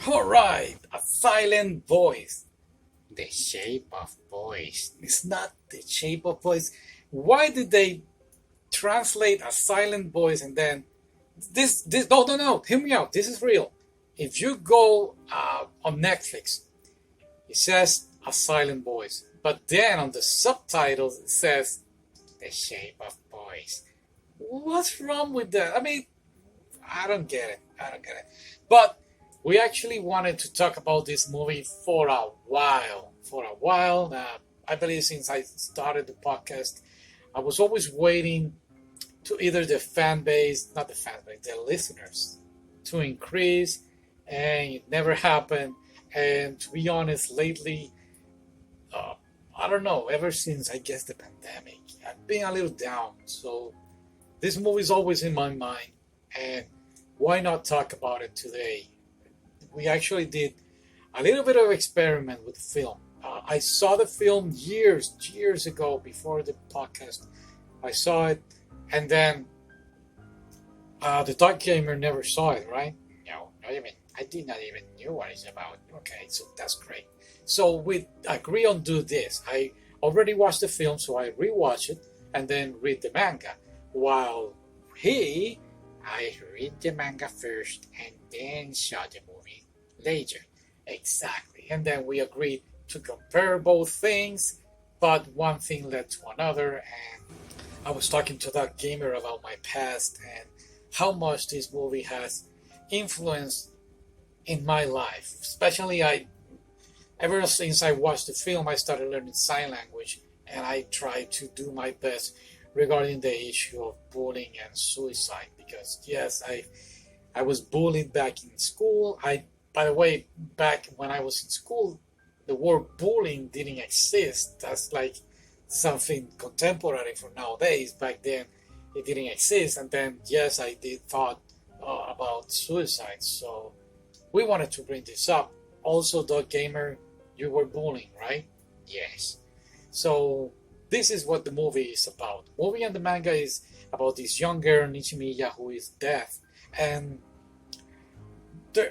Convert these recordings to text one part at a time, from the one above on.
Alright, a silent voice. The shape of voice. It's not the shape of voice. Why did they translate a silent voice and then this no, hear me out. This is real. If you go on Netflix, it says a silent voice. But then on the subtitles it says the shape of voice. What's wrong with that? I mean, I don't get it. I don't get it. But we actually wanted to talk about this movie for a while. I believe since I started the podcast, I was always waiting to either the fan base, not the fan base, the listeners, to increase, and it never happened. And to be honest, lately, uh, I don't know, ever since I guess the pandemic, I've been a little down. So this movie is always in my mind, and why not talk about it today? We actually did a little bit of experiment with the film. I saw the film years ago before the podcast. I saw it, and then the Dark Gamer never saw it, right? No, not even. I did not even knew what it's about. Okay, so that's great. So we agree on do this. I already watched the film, so I rewatch it and then read the manga. While I read the manga first and then saw the movie later. Exactly. And then we agreed to compare both things, but one thing led to another. And I was talking to that gamer about my past and how much this movie has influenced in my life. Especially ever since I watched the film, I started learning sign language, and I tried to do my best regarding the issue of bullying and suicide. Because yes, I was bullied back in school. By the way, back when I was in school, the word bullying didn't exist. That's like something contemporary for nowadays. Back then, it didn't exist. And then, yes, I did thought about suicide. So we wanted to bring this up. Also, Dog Gamer, you were bullying, right? Yes. So this is what the movie is about. The movie and the manga is about this young girl, Nishimiya, who is deaf. And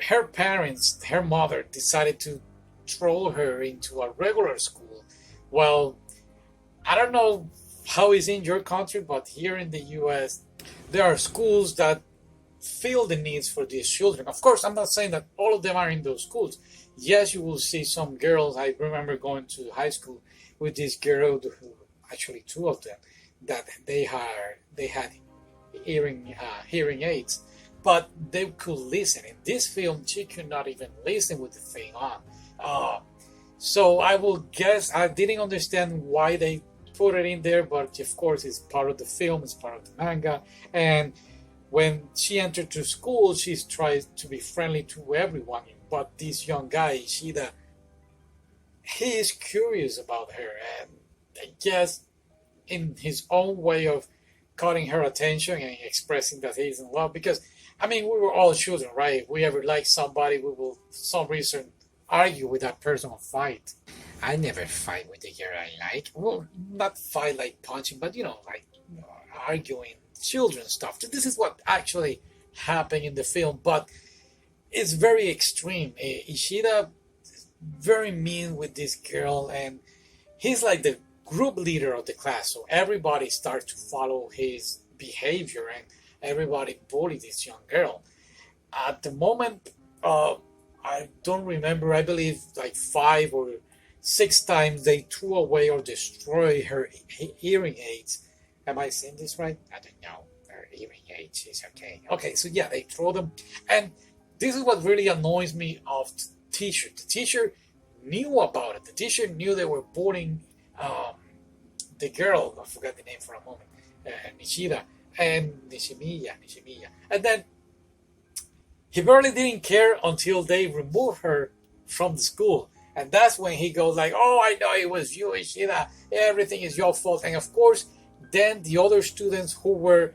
her parents, her mother, decided to throw her into a regular school. Well, I don't know how it's in your country, but here in the US, there are schools that feel the needs for these children. Of course, I'm not saying that all of them are in those schools. Yes, you will see some girls. I remember going to high school with this girl, who actually two of them, that they had hearing aids, but they could listen. In this film, she could not even listen with the thing on. Uh, so I will guess I didn't understand why they put it in there, but of course it's part of the film, it's part of the manga. And when she entered to school, she tries to be friendly to everyone. But this young guy, Ishida, he is curious about her, and I guess in his own way of cutting her attention and expressing that he's in love. Because I mean, we were all children, right? If we ever like somebody, we will, for some reason, argue with that person or fight. I never fight with the girl I like. Well, not fight like punching, but like arguing, children stuff. This is what actually happened in the film, but it's very extreme. Ishida is very mean with this girl, and he's like the group leader of the class, so everybody starts to follow his behavior, and everybody bullied this young girl. At the moment, I don't remember, I believe like 5 or 6 times they threw away or destroyed her hearing aids. Am I saying this right? I don't know. Her hearing aids is okay. Okay, so yeah, they throw them. And this is what really annoys me of the teacher. The teacher knew about it. The teacher knew they were bullying the girl. I forgot the name for a moment. Nishida and Nishimiya. And then he barely didn't care until they removed her from the school. And that's when he goes like, oh, I know it was you, Ishida. Everything is your fault. And of course, then the other students who were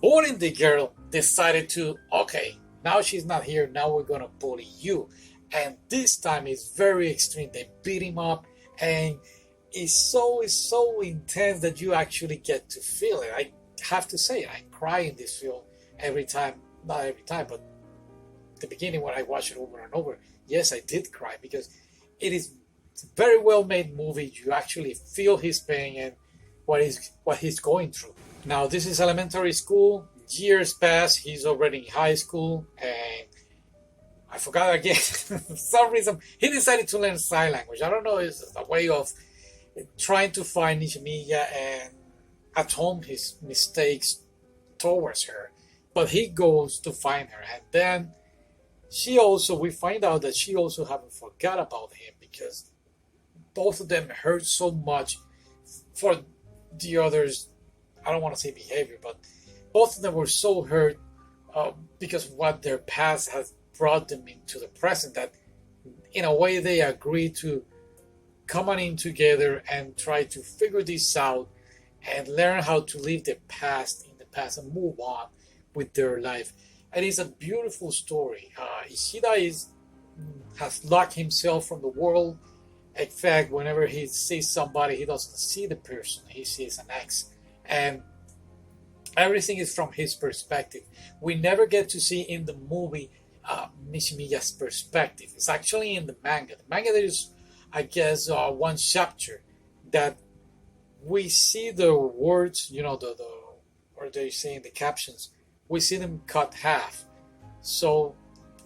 bullying the girl decided to, okay, now she's not here. Now we're going to bully you. And this time it's very extreme. They beat him up. And it's so intense that you actually get to feel it. I have to say, I cry in this film every time. Not every time, but the beginning when I watched it over and over, yes, I did cry because it is a very well made movie. You actually feel his pain and what he's going through. Now this is elementary school. Years pass. He's already in high school, and I forgot again. For some reason, he decided to learn sign language. I don't know. It's a way of trying to find Nishimiya and atone his mistakes towards her. But he goes to find her, and then we find out that she also haven't forgot about him because both of them hurt so much for the others. I don't want to say behavior, but both of them were so hurt because what their past has brought them into the present that in a way they agreed to come on in together and try to figure this out and learn how to leave the past in the past and move on with their life. And it's a beautiful story. Ishida has locked himself from the world. In fact, whenever he sees somebody, he doesn't see the person, he sees an ex. And everything is from his perspective. We never get to see in the movie Nishimiya's perspective. It's actually in the manga. The manga, there is, I guess, one chapter that we see the words, or they say in the captions, we see them cut half. So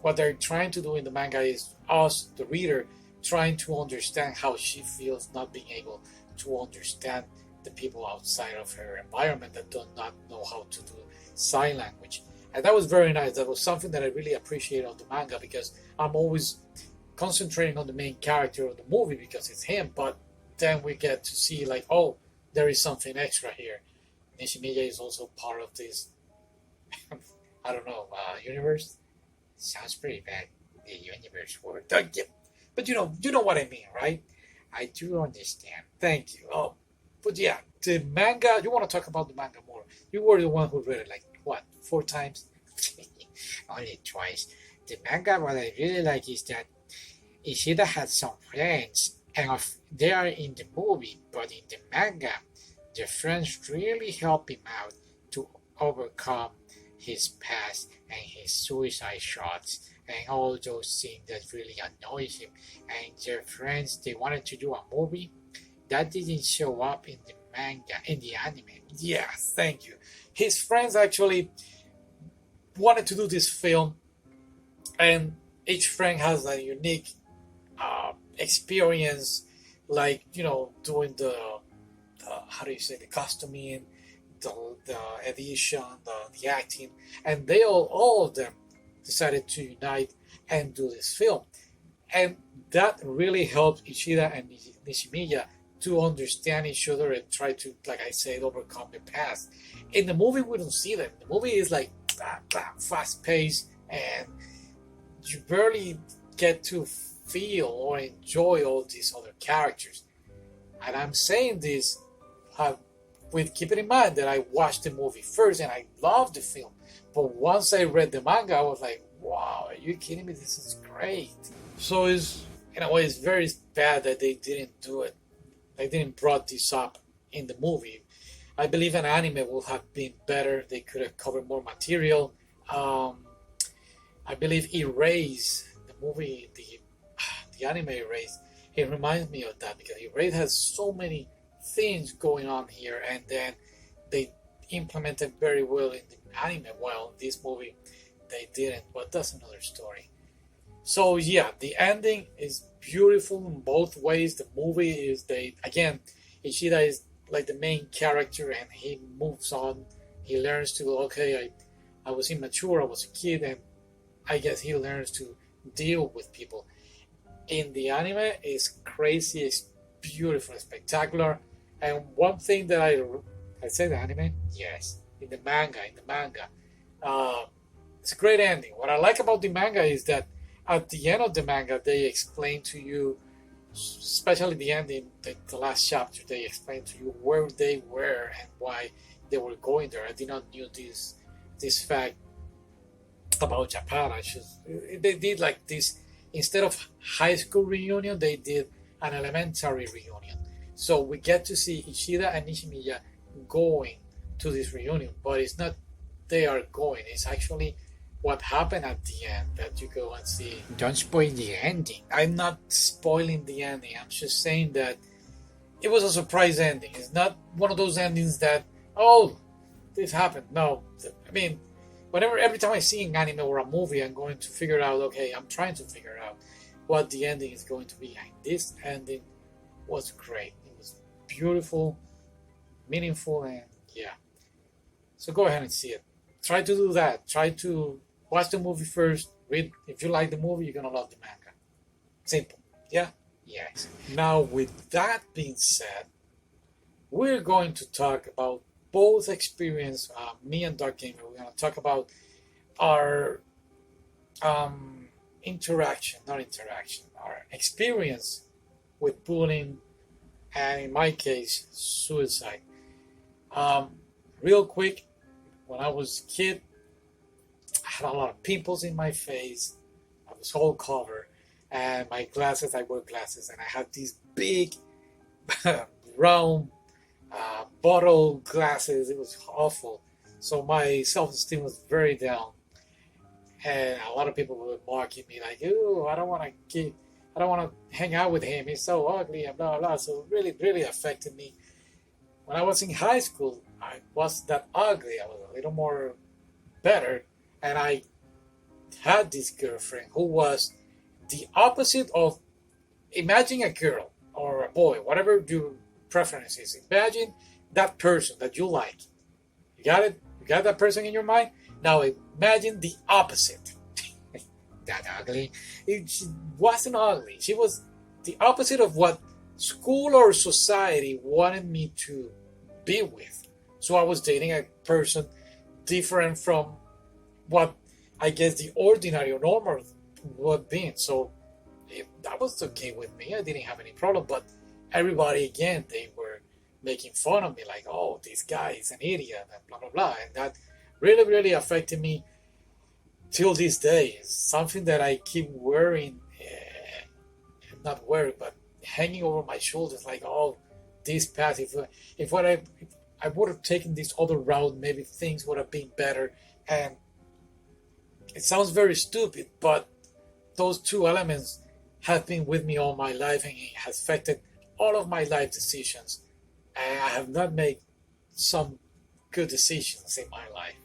what they're trying to do in the manga is us, the reader, trying to understand how she feels not being able to understand the people outside of her environment that do not know how to do sign language. And that was very nice. That was something that I really appreciate of the manga because I'm always concentrating on the main character of the movie because it's him, but then we get to see like, oh, there is something extra here. Nishimiya is also part of this, I don't know, universe. Sounds pretty bad, the universe word. But you know what I mean, right? I do understand. Thank you. Oh, but yeah, the manga, you want to talk about the manga more. You were the one who read it like, what, 4 times? Only twice. The manga, what I really like is that Ishida had some friends, and they are in the movie, but in the manga, the friends really help him out to overcome his past and his suicide shots and all those things that really annoys him. And their friends, they wanted to do a movie that didn't show up in the manga, in the anime. Yeah, thank you. His friends actually wanted to do this film, and each friend has a unique experience, like doing the how do you say, the costuming, the edition, the acting, and they all of them decided to unite and do this film, and that really helped Ishida and Nishimiya to understand each other and try to, like I said, overcome the past. In the movie, we don't see that. The movie is like fast paced, and you barely get to feel or enjoy all these other characters. And I'm saying this with keeping in mind that I watched the movie first and I loved the film. But once I read the manga, I was like, wow, are you kidding me? This is great. So it's, in a way, it's very bad that they didn't do it. They didn't brought this up in the movie. I believe an anime would have been better. They could have covered more material. I believe Erase, the movie, the anime Erase, it reminds me of that because Erase has so many things going on here, and then they implemented very well in the anime. While this movie, they didn't. But that's another story. So yeah, the ending is beautiful in both ways. The movie is Ishida is like the main character, and he moves on. He learns to, okay, I was immature, I was a kid, and I guess he learns to deal with people. In the anime, it's crazy, it's beautiful, it's spectacular. And one thing that I say the anime? Yes. In the manga. It's a great ending. What I like about the manga is that at the end of the manga, they explain to you, especially the ending, the last chapter, they explain to you where they were and why they were going there. I did not knew this fact about Japan. They did like this, instead of high school reunion, they did an elementary reunion. So we get to see Ishida and Nishimiya going to this reunion, but it's not they are going. It's actually what happened at the end that you go and see. Don't spoil the ending. I'm not spoiling the ending. I'm just saying that it was a surprise ending. It's not one of those endings that, oh, this happened. No, I mean, every time I see an anime or a movie, I'm going to figure out, okay, I'm trying to figure out what the ending is going to be. And this ending was great. It was beautiful, meaningful, and yeah. So go ahead and see it. Try to do that. Try to watch the movie first. Read. If you like the movie, you're gonna love the manga. Simple. Yeah? Yes. Now, with that being said, we're going to talk about both experience, me and Dark Gamer. We're going to talk about our our experience with bullying, and in my case, suicide. Real quick, when I was a kid, I had a lot of pimples in my face. I was all covered. And my glasses, I wore glasses, and I had these big, round, bottle glasses. It was awful. So my self-esteem was very down. And a lot of people were mocking me, like, "Ooh, I don't want to hang out with him. He's so ugly," and blah, blah, blah. So it really, really affected me. When I was in high school, I wasn't that ugly. I was a little more better. And I had this girlfriend who was the opposite of, imagine a girl or a boy, whatever your preference is. Imagine that person that you like. You got it? You got that person in your mind? Now imagine the opposite. That ugly. She wasn't ugly. She was the opposite of what school or society wanted me to be with. So I was dating a person different from what I guess the ordinary or normal would be. So that was okay with me. I didn't have any problem. But everybody, again, they were making fun of me, like, "Oh, this guy is an idiot," and blah, blah, blah. And that really, really affected me till this day. It's something that I keep wearing, not wearing, but hanging over my shoulders, like, "Oh, this path, if I would have taken this other route, maybe things would have been better." And it sounds very stupid, but those two elements have been with me all my life, and it has affected all of my life decisions. And I have not made some good decisions in my life.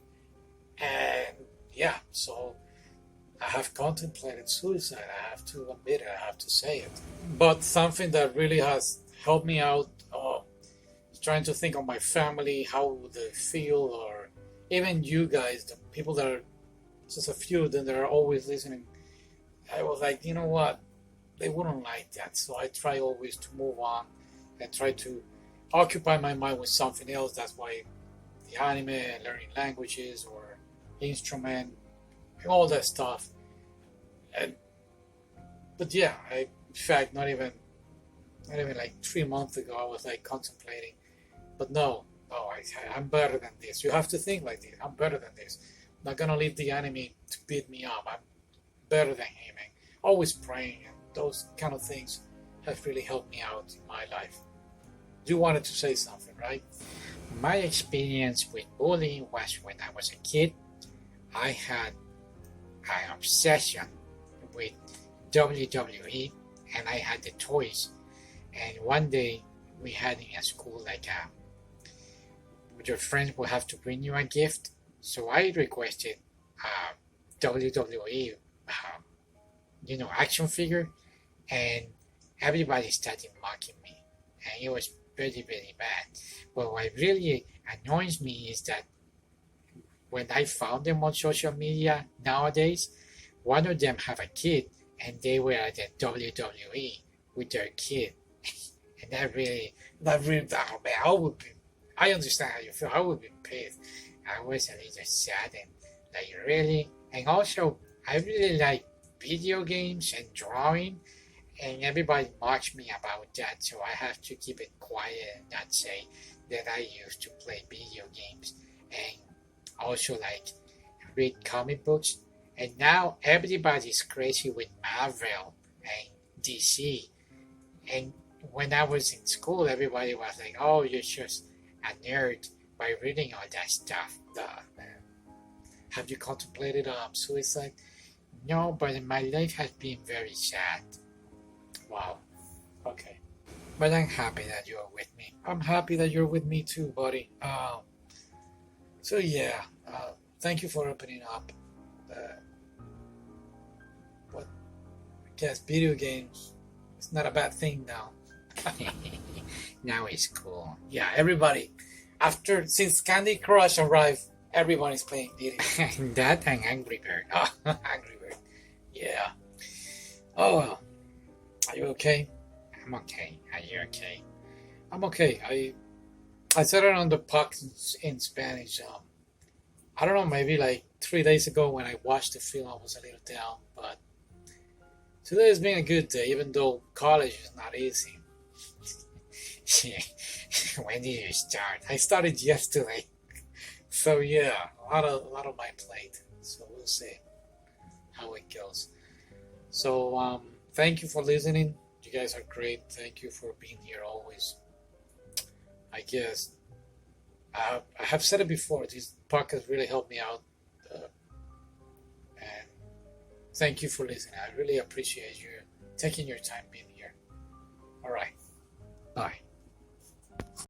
And yeah, so I have contemplated suicide. I have to admit it, I have to say it. But something that really has helped me out, trying to think of my family, how would they feel, or even you guys, the people that are just a few of them that are always listening. I was like, you know what? They wouldn't like that. So I try always to move on and try to occupy my mind with something else. That's why the anime, learning languages or instrument, and all that stuff. But yeah, in fact, not even like 3 months ago, I was like contemplating. But no, I'm better than this. You have to think like this. I'm better than this. I'm not gonna leave the enemy to beat me up. I'm better than him. And always praying, and those kind of things have really helped me out in my life. You wanted to say something, right? My experience with bullying was when I was a kid. I had an obsession with WWE, and I had the toys. And one day we had in a school like your friends will have to bring you a gift. So I requested WWE, action figure, and everybody started mocking me, and it was very, very bad. But what really annoys me is that when I found them on social media nowadays, one of them have a kid, and they were at the WWE with their kid, and that really, oh man, I understand how you feel. I would be pissed. I was a little sad and like really, and also I really like video games and drawing, and everybody mocks me about that, so I have to keep it quiet and not say that I used to play video games and also like read comic books. And now everybody's crazy with Marvel and DC. And when I was in school, everybody was like, "Oh, you're just a nerd by reading all that stuff." Have you contemplated suicide? No, but my life has been very sad. Wow. Okay. But I'm happy that you're with me. I'm happy that you're with me too, buddy. So yeah, thank you for opening up. What I guess video games. It's not a bad thing now. Now it's cool. Yeah, everybody. Since Candy Crush arrived, everyone is playing video. That and Angry Bird. Oh, Angry Bird. Yeah. Oh well. Are you okay? I'm okay. Are you okay? I'm okay. I said it on the podcast in Spanish. I don't know, maybe like 3 days ago when I watched the film, I was a little down, but today has been a good day, even though college is not easy. When did you start? I started yesterday. So yeah, a lot of my plate. So we'll see how it goes. So thank you for listening. You guys are great. Thank you for being here always. I guess I have said it before. This podcast really helped me out, and thank you for listening. I really appreciate you taking your time being here. All right, bye.